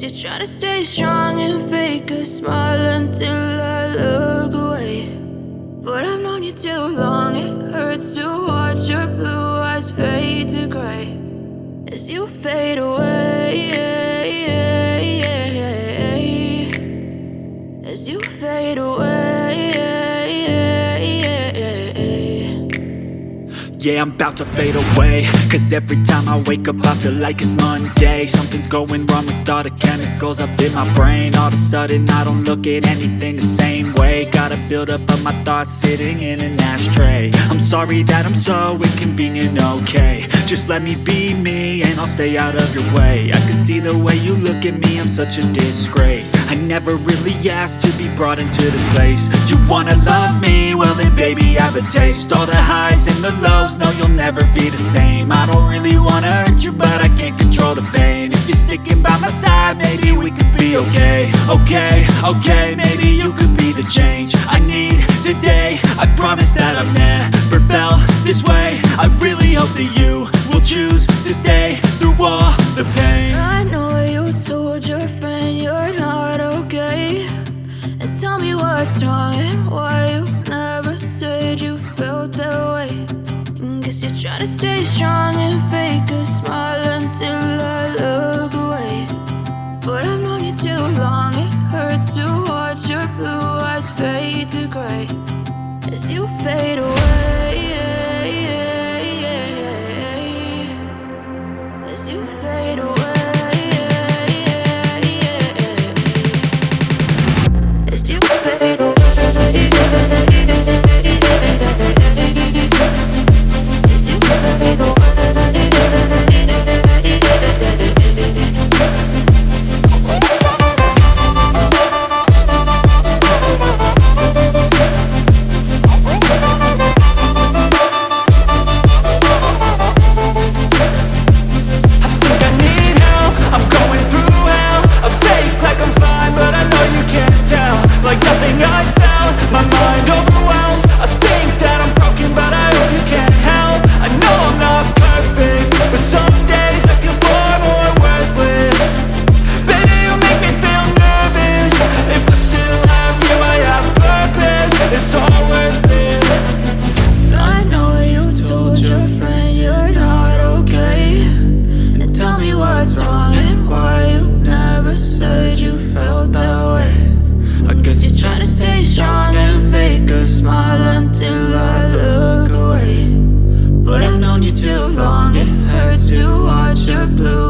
you're trying to stay strong and fake a smile until I look away. But I've known you too long, it hurts to watch your blue eyes fade to gray as you fade away, as you fade away. Yeah, I'm about to fade away, cause every time I wake up I feel like it's Monday. Something's going wrong with all the chemicals up in my brain. All of a sudden I don't look at anything the same way. Gotta build up of my thoughts sitting in an ashtray. I'm sorry that I'm so inconvenient, okay. Just let me be me and I'll stay out of your way. I can see the way you look at me, I'm such a disgrace. I never really asked to be brought into this place. You wanna love me? Well then baby have a taste. All the highs and the lows, no you'll never be the same. I don't really wanna hurt you but I can't control the pain. If you're sticking by my side maybe we could be okay. Okay, maybe you could be the change I need today. I promise that I've never felt this way. I really hope that you will choose to stay through all the pain. I know you told your friend you're not okay, and tell me what's wrong and why you never said you felt that way. Guess you're trying to stay strong and fake a smile until I look away. But I've known you too long, it hurts to watch your blue eyes fade to gray as you fade away, as you fade away, as you fade away. Too long, it hurts to watch your blue